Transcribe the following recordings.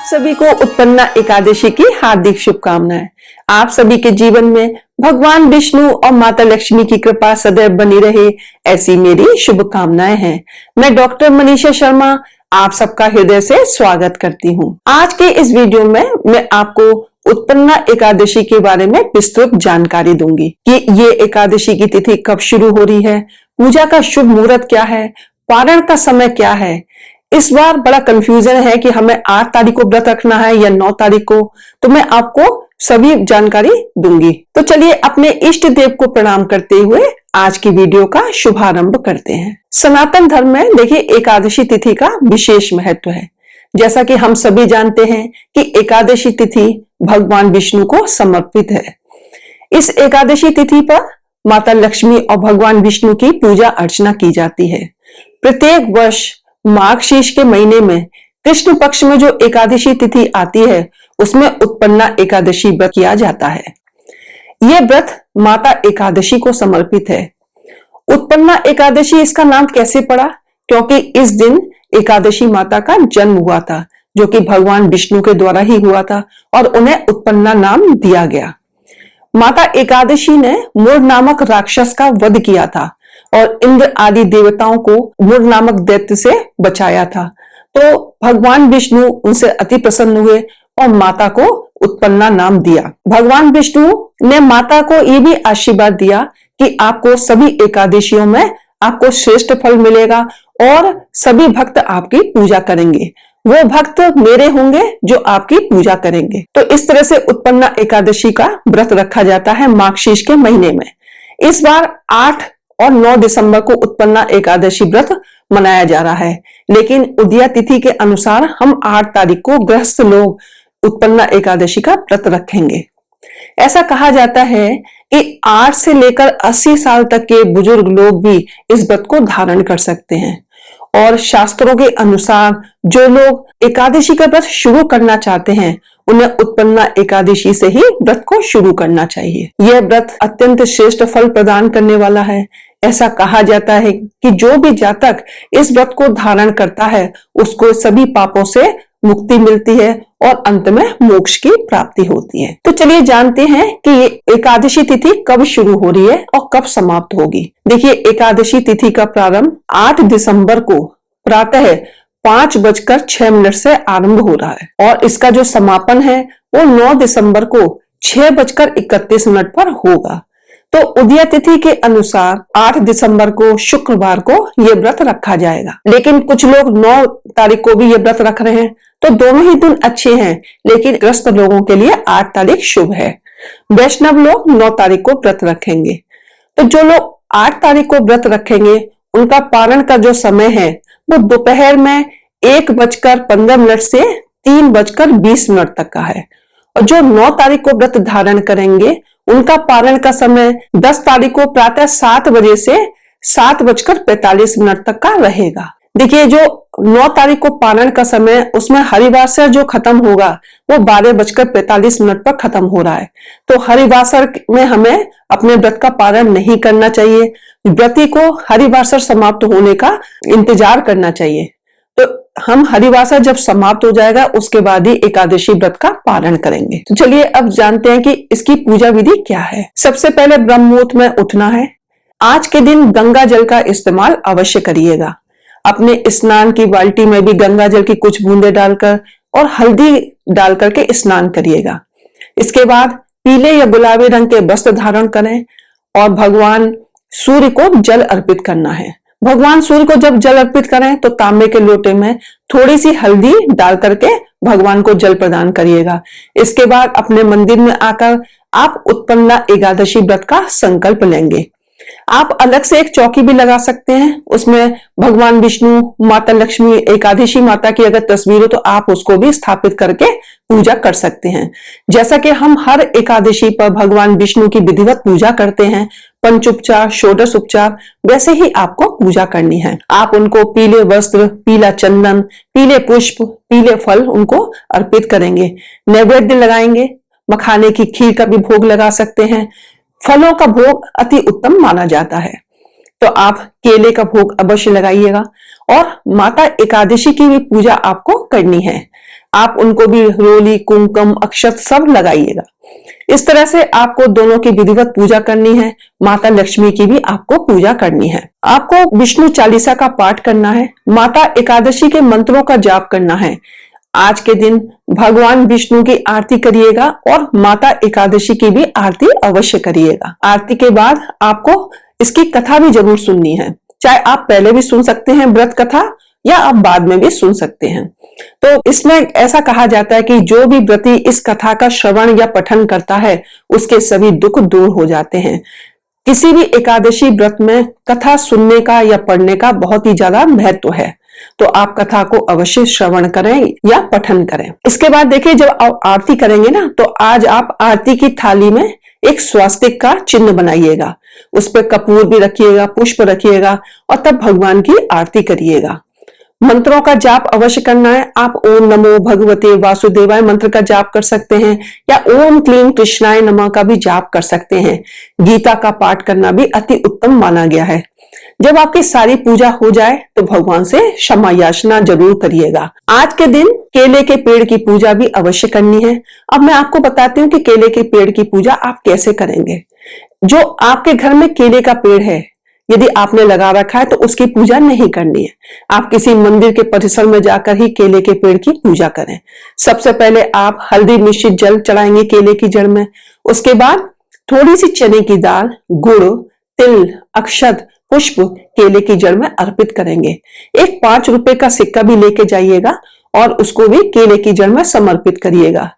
सभी को उत्पन्ना एकादशी की हार्दिक शुभकामनाएं। आप सभी के जीवन में भगवान विष्णु और माता लक्ष्मी की कृपा सदैव बनी रहे, ऐसी मेरी शुभकामनाएं हैं। मैं डॉक्टर मनीषा शर्मा आप सबका हृदय से स्वागत करती हूं। आज के इस वीडियो में मैं आपको उत्पन्ना एकादशी के बारे में विस्तृत जानकारी दूंगी कि ये एकादशी की तिथि कब शुरू हो रही है, पूजा का शुभ मुहूर्त क्या है, पारण का समय क्या है। इस बार बड़ा कंफ्यूजन है कि हमें 8 तारीख को व्रत रखना है या 9 तारीख को, तो मैं आपको सभी जानकारी दूंगी। तो चलिए अपने इष्ट देव को प्रणाम करते हुए आज की वीडियो का शुभारंभ करते हैं। सनातन धर्म में देखिए एकादशी तिथि का विशेष महत्व है। जैसा कि हम सभी जानते हैं कि एकादशी तिथि भगवान विष्णु को समर्पित है। इस एकादशी तिथि पर माता लक्ष्मी और भगवान विष्णु की पूजा अर्चना की जाती है। प्रत्येक वर्ष माघ शीर्ष के महीने में कृष्ण पक्ष में जो एकादशी तिथि आती है उसमें उत्पन्ना एकादशी व्रत किया जाता है। यह व्रत माता एकादशी को समर्पित है। उत्पन्ना एकादशी इसका नाम कैसे पड़ा? क्योंकि इस दिन एकादशी माता का जन्म हुआ था, जो कि भगवान विष्णु के द्वारा ही हुआ था और उन्हें उत्पन्ना नाम दिया गया। माता एकादशी ने मूर नामक राक्षस का वध किया था और इंद्र आदि देवताओं को मूर नामक दैत्य से बचाया था। तो भगवान विष्णु उनसे अति प्रसन्न हुए और माता को उत्पन्ना नाम दिया। भगवान विष्णु ने माता को ये भी आशीर्वाद दिया कि आपको सभी एकादशियों में आपको श्रेष्ठ फल मिलेगा और सभी भक्त आपकी पूजा करेंगे। वो भक्त मेरे होंगे जो आपकी पूजा करेंगे। तो इस तरह से उत्पन्ना एकादशी का व्रत रखा जाता है माघ शीर्ष के महीने में। इस बार 8 और 9 दिसंबर को उत्पन्ना एकादशी व्रत मनाया जा रहा है, लेकिन उदया तिथि के अनुसार हम 8 तारीख को गृहस्थ लोग उत्पन्ना एकादशी का व्रत रखेंगे। ऐसा कहा जाता है कि 8 से लेकर 80 साल तक के बुजुर्ग लोग भी इस व्रत को धारण कर सकते हैं और शास्त्रों के अनुसार जो लोग एकादशी का व्रत शुरू करना चाहते हैं उन्हें उत्पन्ना एकादशी से ही व्रत को शुरू करना चाहिए। यह व्रत अत्यंत श्रेष्ठ फल प्रदान करने वाला है। ऐसा कहा जाता है कि जो भी जातक इस व्रत को धारण करता है उसको सभी पापों से मुक्ति मिलती है और अंत में मोक्ष की प्राप्ति होती है। तो चलिए जानते हैं कि ये एकादशी तिथि कब शुरू हो रही है और कब समाप्त होगी। देखिए एकादशी तिथि का प्रारंभ 8 दिसंबर को प्रातः 5:06 से आरंभ हो रहा है और इसका जो समापन है वो 9 दिसंबर को 6:31 पर होगा। तो उदया तिथि के अनुसार 8 दिसंबर को शुक्रवार को यह व्रत रखा जाएगा, लेकिन कुछ लोग 9 तारीख को भी यह व्रत रख रहे हैं। तो दोनों ही दिन अच्छे हैं, लेकिन ग्रस्त लोगों के लिए 8 तारीख शुभ है। वैष्णव लोग 9 तारीख को व्रत रखेंगे। तो जो लोग 8 तारीख को व्रत रखेंगे उनका पारण का जो समय है वो दोपहर में 1:15 से 3:20 तक का है और जो 9 तारीख को व्रत धारण करेंगे उनका पारण का समय 10 तारीख को प्रातः 7 बजे से 7:45 तक का रहेगा। देखिए जो 9 तारीख को पारण का समय उसमें हरिवासर जो खत्म होगा वो 12:45 पर खत्म हो रहा है। तो हरिवासर में हमें अपने व्रत का पारण नहीं करना चाहिए। व्रती को हरिवासर समाप्त होने का इंतजार करना चाहिए। तो हम हरिवासर जब समाप्त हो जाएगा उसके बाद ही एकादशी व्रत का पारण करेंगे। तो चलिए अब जानते हैं कि इसकी पूजा विधि क्या है। सबसे पहले ब्रह्म मुहूर्त में उठना है। आज के दिन गंगा जल का इस्तेमाल अवश्य करिएगा। अपने स्नान की बाल्टी में भी गंगा जल की कुछ बूंदे डालकर और हल्दी डालकर के स्नान करिएगा। इसके बाद पीले या गुलाबी रंग के वस्त्र धारण करें और भगवान सूर्य को जल अर्पित करना है। भगवान सूर्य को जब जल अर्पित करें तो तांबे के लोटे में थोड़ी सी हल्दी डाल करके भगवान को जल प्रदान करिएगा। इसके बाद अपने मंदिर में आकर आप उत्पन्ना एकादशी व्रत का संकल्प लेंगे। आप अलग से एक चौकी भी लगा सकते हैं, उसमें भगवान विष्णु, माता लक्ष्मी, एकादशी माता की अगर तस्वीर हो तो आप उसको भी स्थापित करके पूजा कर सकते हैं। जैसा कि हम हर एकादशी पर भगवान विष्णु की विधिवत पूजा करते हैं, पंचोपचार, षोडश उपचार, वैसे ही आपको पूजा करनी है। आप उनको पीले वस्त्र, पीला चंदन, पीले पुष्प, पीले फल उनको अर्पित करेंगे। नैवेद्य लगाएंगे। मखाने की खीर का भी भोग लगा सकते हैं। फलों का भोग अति उत्तम माना जाता है, तो आप केले का भोग अवश्य लगाइएगा। और माता एकादशी की भी पूजा आपको करनी है। आप उनको भी रोली, कुमकुम, अक्षत सब लगाइएगा। इस तरह से आपको दोनों की विधिवत पूजा करनी है। माता लक्ष्मी की भी आपको पूजा करनी है। आपको विष्णु चालीसा का पाठ करना है, माता एकादशी के मंत्रों का जाप करना है। आज के दिन भगवान विष्णु की आरती करिएगा और माता एकादशी की भी आरती अवश्य करिएगा। आरती के बाद आपको इसकी कथा भी जरूर सुननी है, चाहे आप पहले भी सुन सकते हैं व्रत कथा या आप बाद में भी सुन सकते हैं। तो इसमें ऐसा कहा जाता है कि जो भी व्रती इस कथा का श्रवण या पठन करता है उसके सभी दुख दूर हो जाते हैं। किसी भी एकादशी व्रत में कथा सुनने का या पढ़ने का बहुत ही ज्यादा महत्व है, तो आप कथा को अवश्य श्रवण करें या पठन करें। इसके बाद देखिए, जब आप आरती करेंगे ना, तो आज आप आरती की थाली में एक स्वास्तिक का चिन्ह बनाइएगा, उस पर कपूर भी रखिएगा, पुष्प रखिएगा और तब भगवान की आरती करिएगा। मंत्रों का जाप अवश्य करना है। आप ओम नमो भगवते वासुदेवाय मंत्र का जाप कर सकते हैं या ओम क्लीं कृष्णाय नमः का भी जाप कर सकते हैं। गीता का पाठ करना भी अति उत्तम माना गया है। जब आपकी सारी पूजा हो जाए तो भगवान से क्षमा याचना जरूर करिएगा। आज के दिन केले के पेड़ की पूजा भी अवश्य करनी है। अब मैं आपको बताती हूँ कि केले के पेड़ की पूजा आप कैसे करेंगे। जो आपके घर में केले का पेड़ है, यदि आपने लगा रखा है तो उसकी पूजा नहीं करनी है। आप किसी मंदिर के परिसर में जाकर ही केले के पेड़ की पूजा करें। सबसे पहले आप हल्दी मिश्रित जल चढ़ाएंगे केले की जड़ में। उसके बाद थोड़ी सी चने की दाल, गुड़, तिल, अक्षत, पुष्प केले की जड़ में अर्पित करेंगे। एक 5 रुपए का सिक्का भी लेके जाइएगा और उसको भी केले की जड़ में समर्पित करिएगा।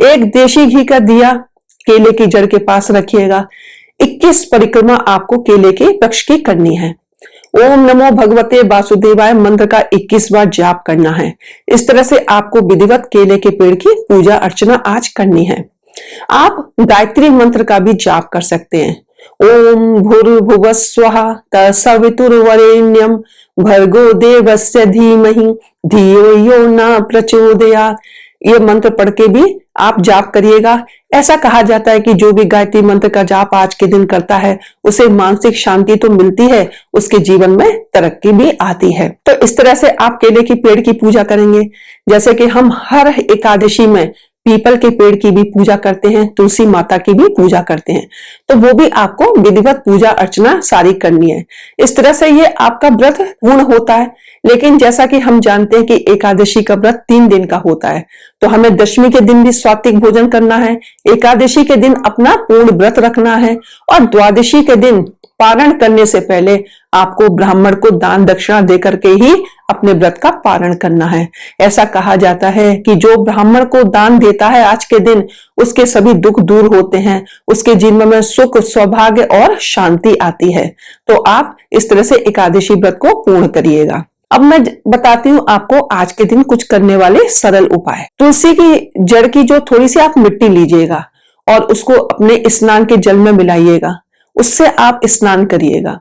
एक देशी घी का दिया केले की जड़ के पास रखिएगा। 21 परिक्रमा आपको केले के वृक्ष की करनी है। ओम नमो भगवते वासुदेवाय मंत्र का 21 बार जाप करना है। इस तरह से आपको विधिवत केले के पेड़ की पूजा अर्चना आज करनी है। आप गायत्री मंत्र का भी जाप कर सकते हैं। ओम भूर्भुवस्वः तत्सवितुर्वरेण्यं भर्गो देवस्य धीमहि धियो यो न प्रचोदयात्। ये मंत्र पढ़ के भी आप जाप करिएगा। ऐसा कहा जाता है कि जो भी गायत्री मंत्र का जाप आज के दिन करता है उसे मानसिक शांति तो मिलती है, उसके जीवन में तरक्की भी आती है। तो इस तरह से आप केले की पेड़ की पूजा करेंगे। जैसे कि हम हर एकादशी में पीपल के पेड़ की भी पूजा करते हैं, तुलसी माता की भी पूजा करते हैं, तो वो भी आपको विधिवत पूजा अर्चना सारी करनी है। इस तरह से ये आपका व्रत पूर्ण होता है। लेकिन जैसा कि हम जानते हैं कि एकादशी का व्रत 3 दिन का होता है, तो हमें दशमी के दिन भी सात्विक भोजन करना है, एकादशी के दिन अपना पूर्ण व्रत रखना है और द्वादशी के दिन पारण करने से पहले आपको ब्राह्मण को दान दक्षिणा देकर के ही अपने व्रत का पारण करना है। ऐसा कहा जाता है कि जो ब्राह्मण को दान देता है आज के दिन, उसके सभी दुख दूर होते हैं, उसके जीवन में सुख, सौभाग्य और शांति आती है। तो आप इस तरह से एकादशी व्रत को पूर्ण करिएगा। अब मैं बताती हूँ आपको आज के दिन कुछ करने वाले सरल उपाय। तुलसी की जड़ की जो थोड़ी सी आप मिट्टी लीजिएगा और उसको अपने स्नान के जल में मिलाइएगा, उससे आप स्नान करिएगा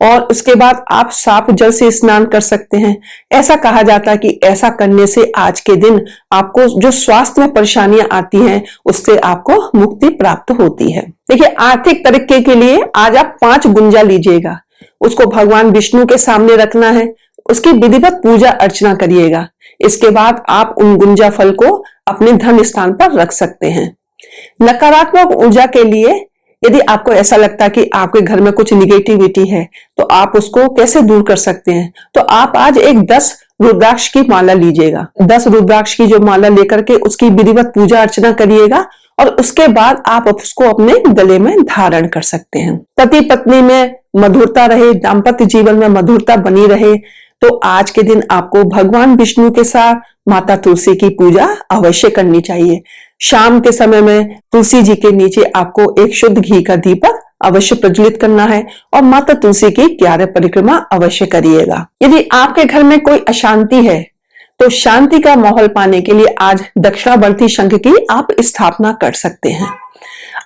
और उसके बाद आप साफ जल से स्नान कर सकते हैं। ऐसा कहा जाता है कि ऐसा करने से आज के दिन आपको जो स्वास्थ्य में परेशानियां आती हैं उससे आपको मुक्ति प्राप्त होती है। देखिए, आर्थिक तरक्की के लिए आज आप 5 गुंजा लीजिएगा, उसको भगवान विष्णु के सामने रखना है, उसकी विधिवत पूजा अर्चना करिएगा। इसके बाद आप उन गुंजा फल को अपने धन स्थान पर रख सकते हैं। नकारात्मक ऊर्जा के लिए यदि आपको ऐसा लगता है कि आपके घर में कुछ निगेटिविटी है तो आप उसको कैसे दूर कर सकते हैं, तो आप आज एक 10 रुद्राक्ष की माला लीजिएगा। 10 रुद्राक्ष की जो माला लेकर के उसकी विधिवत पूजा अर्चना करिएगा और उसके बाद आप उसको अपने गले में धारण कर सकते हैं। पति पत्नी में मधुरता रहे, दाम्पत्य जीवन में मधुरता बनी रहे, तो आज के दिन आपको भगवान विष्णु के साथ माता तुलसी की पूजा अवश्य करनी चाहिए। शाम के समय में तुलसी जी के नीचे आपको एक शुद्ध घी का दीपक अवश्य प्रज्वलित करना है और माता तुलसी की 11 परिक्रमा अवश्य करिएगा। यदि आपके घर में कोई अशांति है तो शांति का माहौल पाने के लिए आज दक्षिणावर्ती शंख की आप स्थापना कर सकते हैं।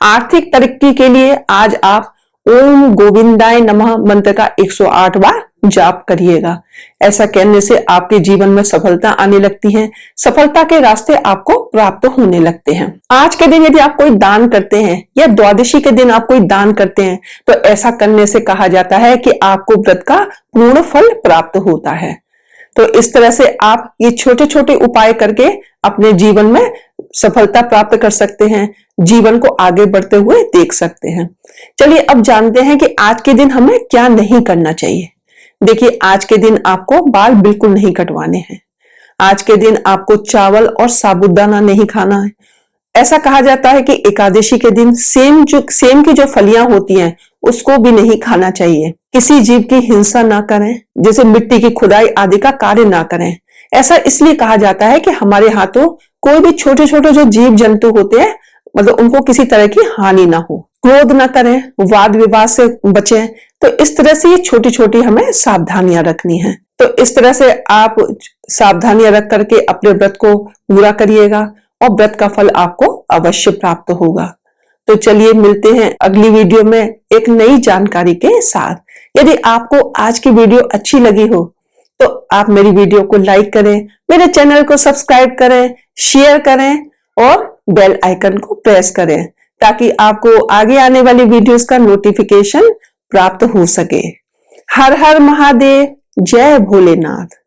आर्थिक तरक्की के लिए आज आप ओम गोविंदाय नमः मंत्र का 108 बार जाप करिएगा। ऐसा करने से आपके जीवन में सफलता आने लगती है, सफलता के रास्ते आपको प्राप्त होने लगते हैं। आज के दिन यदि आप कोई दान करते हैं या द्वादशी के दिन आप कोई दान करते हैं तो ऐसा करने से कहा जाता है कि आपको व्रत का पूर्ण फल प्राप्त होता है। तो इस तरह से आप ये छोटे छोटे उपाय करके अपने जीवन में सफलता प्राप्त कर सकते हैं, जीवन को आगे बढ़ते हुए देख सकते हैं। चलिए अब जानते हैं कि आज के दिन हमें क्या नहीं करना चाहिए। देखिए, आज के दिन आपको बाल बिल्कुल नहीं कटवाने हैं। आज के दिन आपको चावल और साबूदाना नहीं खाना है। ऐसा कहा जाता है कि एकादशी के दिन सेम की जो फलियां होती हैं उसको भी नहीं खाना चाहिए। किसी जीव की हिंसा ना करें, जैसे मिट्टी की खुदाई आदि का कार्य ना करें। ऐसा इसलिए कहा जाता है कि हमारे हाथों कोई भी छोटे छोटे जो जीव जंतु होते हैं, मतलब उनको किसी तरह की हानि ना हो। क्रोध ना करें, वाद विवाद से बचें। तो इस तरह से ये छोटी छोटी हमें सावधानियां रखनी है। तो इस तरह से आप सावधानियां रख करके अपने व्रत को पूरा करिएगा और व्रत का फल आपको अवश्य प्राप्त होगा। तो चलिए मिलते हैं अगली वीडियो में एक नई जानकारी के साथ। यदि आपको आज की वीडियो अच्छी लगी हो तो आप मेरी वीडियो को लाइक करें, मेरे चैनल को सब्सक्राइब करें, शेयर करें और बेल आइकन को प्रेस करें ताकि आपको आगे आने वाली वीडियोस का नोटिफिकेशन प्राप्त हो सके। हर हर महादेव, जय भोलेनाथ।